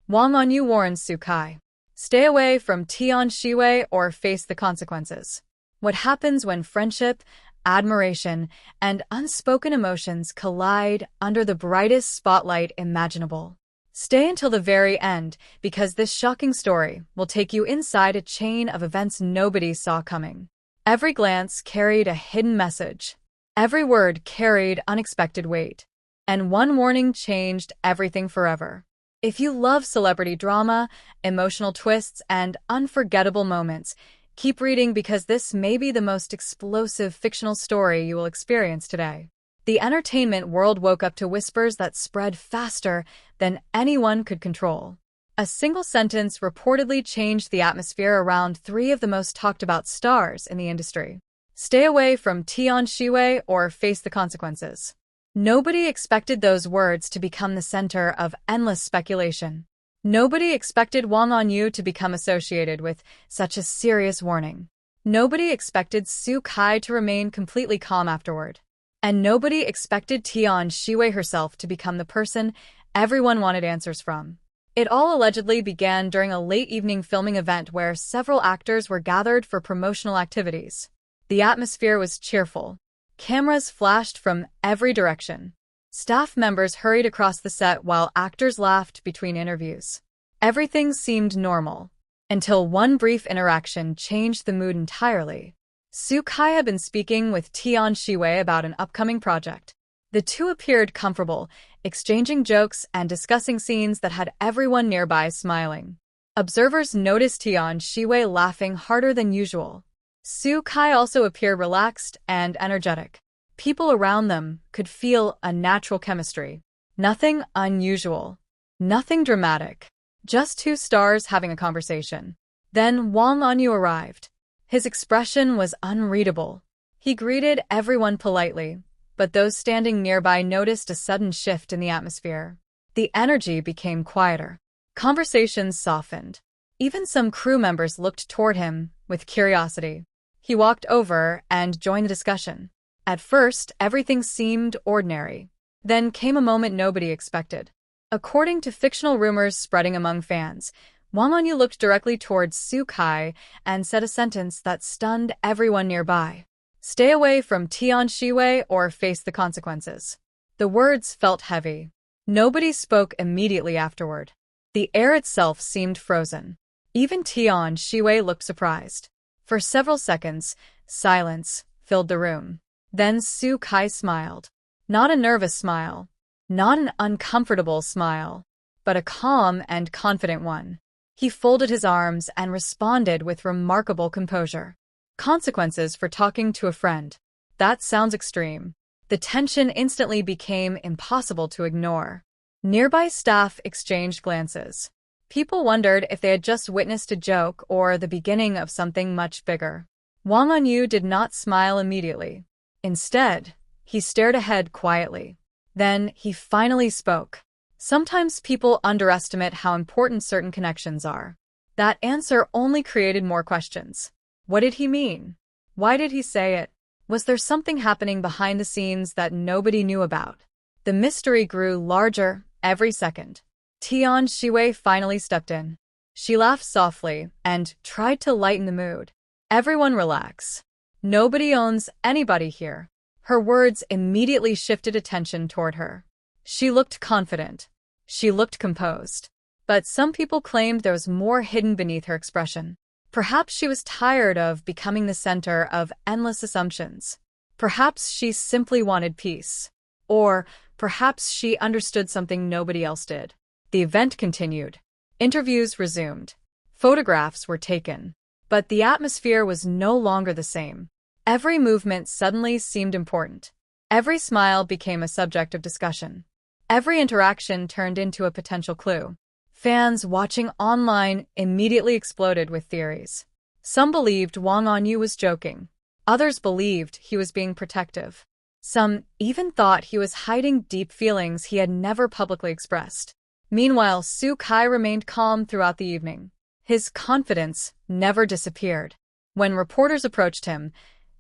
Wang Anyu warns Su Kai. Stay away from Tian Xiwei or face the consequences. What happens when friendship, admiration, and unspoken emotions collide under the brightest spotlight imaginable? Stay until the very end, because this shocking story will take you inside a chain of events nobody saw coming. Every glance carried a hidden message. Every word carried unexpected weight. And one warning changed everything forever. If you love celebrity drama, emotional twists, and unforgettable moments, keep reading because this may be the most explosive fictional story you will experience today. The entertainment world woke up to whispers that spread faster than anyone could control. A single sentence reportedly changed the atmosphere around three of the most talked-about stars in the industry. Stay away from Tian Xiwei or face the consequences. Nobody expected those words to become the center of endless speculation. Nobody expected Wang Anyu to become associated with such a serious warning. Nobody expected Su Kai to remain completely calm afterward. And nobody expected Tian Xiwei herself to become the person everyone wanted answers from. It all allegedly began during a late evening filming event where several actors were gathered for promotional activities. The atmosphere was cheerful. Cameras flashed from every direction. Staff members hurried across the set while actors laughed between interviews. Everything seemed normal, until one brief interaction changed the mood entirely. Su Kai had been speaking with Tian Xiwei about an upcoming project. The two appeared comfortable, exchanging jokes and discussing scenes that had everyone nearby smiling. Observers noticed Tian Xiwei laughing harder than usual. Su Kai also appeared relaxed and energetic. People around them could feel a natural chemistry. Nothing unusual. Nothing dramatic. Just two stars having a conversation. Then Wang Anyu arrived. His expression was unreadable. He greeted everyone politely, but those standing nearby noticed a sudden shift in the atmosphere. The energy became quieter. Conversations softened. Even some crew members looked toward him with curiosity. He walked over and joined the discussion. At first, everything seemed ordinary. Then came a moment nobody expected. According to fictional rumors spreading among fans, Wang Anyu looked directly towards Su Kai and said a sentence that stunned everyone nearby. Stay away from Tian Xiwei or face the consequences. The words felt heavy. Nobody spoke immediately afterward. The air itself seemed frozen. Even Tian Xiwei looked surprised. For several seconds, silence filled the room. Then Su Kai smiled. Not a nervous smile. Not an uncomfortable smile. But a calm and confident one. He folded his arms and responded with remarkable composure. Consequences for talking to a friend. That sounds extreme. The tension instantly became impossible to ignore. Nearby staff exchanged glances. People wondered if they had just witnessed a joke or the beginning of something much bigger. Wang Anyu did not smile immediately. Instead, he stared ahead quietly. Then he finally spoke. Sometimes people underestimate how important certain connections are. That answer only created more questions. What did he mean? Why did he say it? Was there something happening behind the scenes that nobody knew about? The mystery grew larger every second. Tian Xiwei finally stepped in. She laughed softly and tried to lighten the mood. Everyone relax. Nobody owns anybody here. Her words immediately shifted attention toward her. She looked confident. She looked composed. But some people claimed there was more hidden beneath her expression. Perhaps she was tired of becoming the center of endless assumptions. Perhaps she simply wanted peace. Or perhaps she understood something nobody else did. The event continued. Interviews resumed. Photographs were taken. But the atmosphere was no longer the same. Every movement suddenly seemed important. Every smile became a subject of discussion. Every interaction turned into a potential clue. Fans watching online immediately exploded with theories. Some believed Wang Anyu was joking. Others believed he was being protective. Some even thought he was hiding deep feelings he had never publicly expressed. Meanwhile, Su Kai remained calm throughout the evening. His confidence never disappeared. When reporters approached him,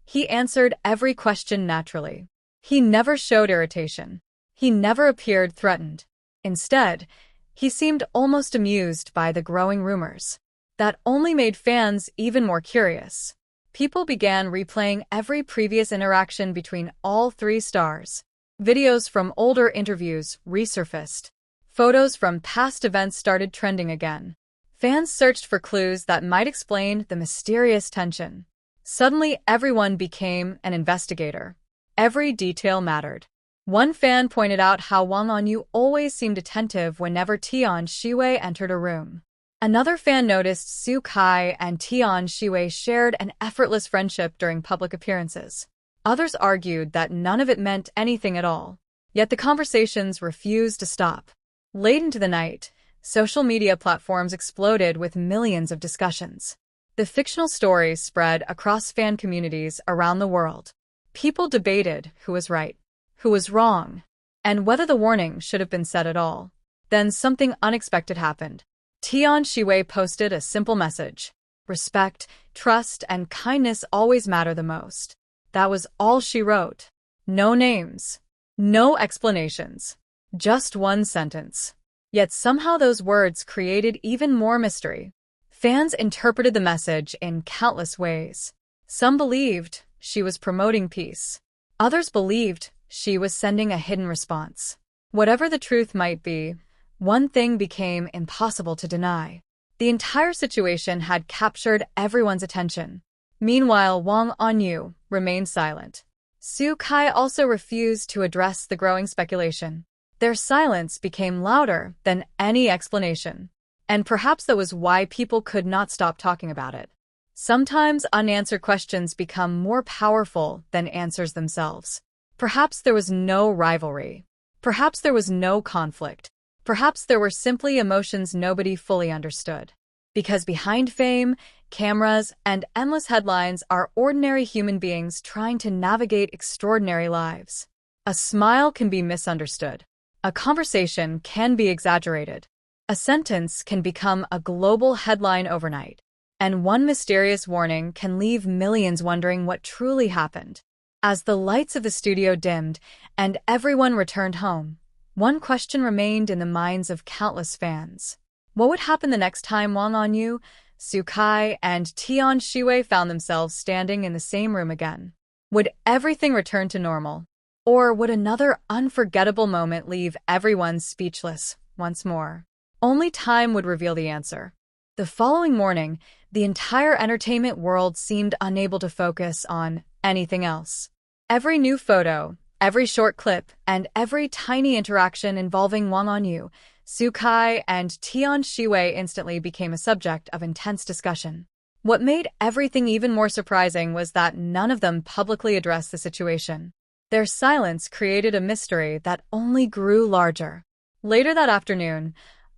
he answered every question naturally. He never showed irritation. He never appeared threatened. Instead, He seemed almost amused by the growing rumors. That only made fans even more curious. People began replaying every previous interaction between all three stars. Videos from older interviews resurfaced. Photos from past events started trending again. Fans searched for clues that might explain the mysterious tension. Suddenly, everyone became an investigator. Every detail mattered. One fan pointed out how Wang Anyu always seemed attentive whenever Tian Xiwei entered a room. Another fan noticed Su Kai and Tian Xiwei shared an effortless friendship during public appearances. Others argued that none of it meant anything at all. Yet the conversations refused to stop. Late into the night, social media platforms exploded with millions of discussions. The fictional stories spread across fan communities around the world. People debated who was right, who was wrong, and whether the warning should have been said at all. Then something unexpected happened. Tian Xiwei posted a simple message. Respect, trust, and kindness always matter the most. That was all she wrote. No names. No explanations. Just one sentence. Yet somehow those words created even more mystery. Fans interpreted the message in countless ways. Some believed she was promoting peace. Others believed she was sending a hidden response. Whatever the truth might be, one thing became impossible to deny. The entire situation had captured everyone's attention. Meanwhile, Wang Anyu remained silent. Su Kai also refused to address the growing speculation. Their silence became louder than any explanation. And perhaps that was why people could not stop talking about it. Sometimes unanswered questions become more powerful than answers themselves. Perhaps there was no rivalry. Perhaps there was no conflict. Perhaps there were simply emotions nobody fully understood. Because behind fame, cameras, and endless headlines are ordinary human beings trying to navigate extraordinary lives. A smile can be misunderstood. A conversation can be exaggerated. A sentence can become a global headline overnight. And one mysterious warning can leave millions wondering what truly happened. As the lights of the studio dimmed and everyone returned home, one question remained in the minds of countless fans. What would happen the next time Wang Anyu, Su Kai, and Tian Xiwei found themselves standing in the same room again? Would everything return to normal? Or would another unforgettable moment leave everyone speechless once more? Only time would reveal the answer. The following morning, the entire entertainment world seemed unable to focus on anything else. Every new photo, every short clip, and every tiny interaction involving Wang Anyu, Su Kai, and Tian Xiwei instantly became a subject of intense discussion. What made everything even more surprising was that none of them publicly addressed the situation. Their silence created a mystery that only grew larger. Later that afternoon,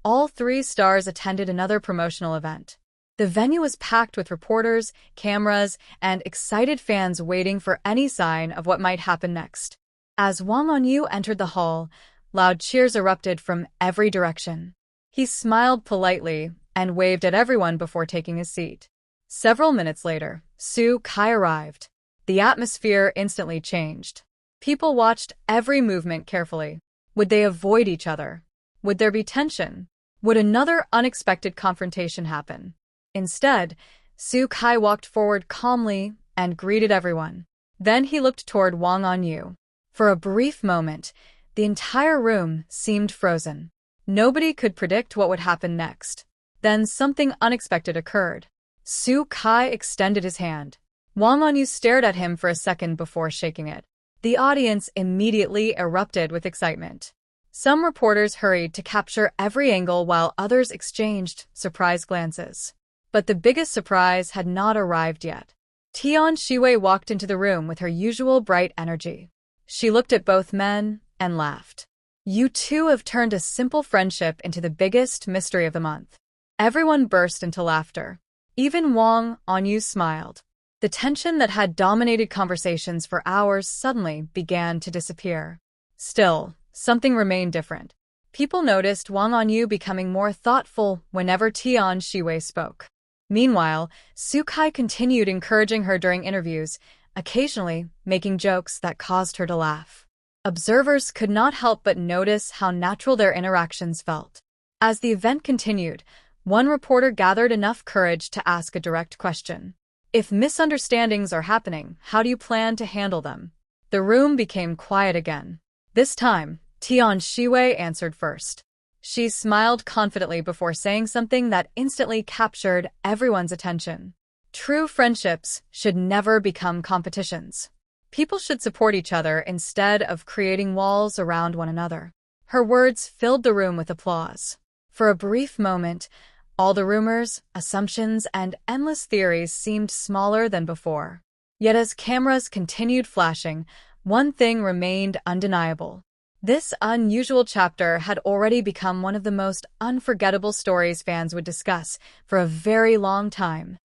all three stars attended another promotional event. The venue was packed with reporters, cameras, and excited fans waiting for any sign of what might happen next. As Wang Anyu entered the hall, loud cheers erupted from every direction. He smiled politely and waved at everyone before taking his seat. Several minutes later, Su Kai arrived. The atmosphere instantly changed. People watched every movement carefully. Would they avoid each other? Would there be tension? Would another unexpected confrontation happen? Instead, Su Kai walked forward calmly and greeted everyone. Then he looked toward Wang Anyu. For a brief moment, the entire room seemed frozen. Nobody could predict what would happen next. Then something unexpected occurred. Su Kai extended his hand. Wang Anyu stared at him for a second before shaking it. The audience immediately erupted with excitement. Some reporters hurried to capture every angle while others exchanged surprised glances. But the biggest surprise had not arrived yet. Tian Xiwei walked into the room with her usual bright energy. She looked at both men and laughed. You two have turned a simple friendship into the biggest mystery of the month. Everyone burst into laughter. Even Wang Anyu smiled. The tension that had dominated conversations for hours suddenly began to disappear. Still, something remained different. People noticed Wang Anyu becoming more thoughtful whenever Tian Xiwei spoke. Meanwhile, Su Kai continued encouraging her during interviews, occasionally making jokes that caused her to laugh. Observers could not help but notice how natural their interactions felt. As the event continued, one reporter gathered enough courage to ask a direct question. If misunderstandings are happening, how do you plan to handle them? The room became quiet again. This time, Tian Xiwei answered first. She smiled confidently before saying something that instantly captured everyone's attention. True friendships should never become competitions. People should support each other instead of creating walls around one another. Her words filled the room with applause. For a brief moment, all the rumors, assumptions, and endless theories seemed smaller than before. Yet as cameras continued flashing, one thing remained undeniable. This unusual chapter had already become one of the most unforgettable stories fans would discuss for a very long time.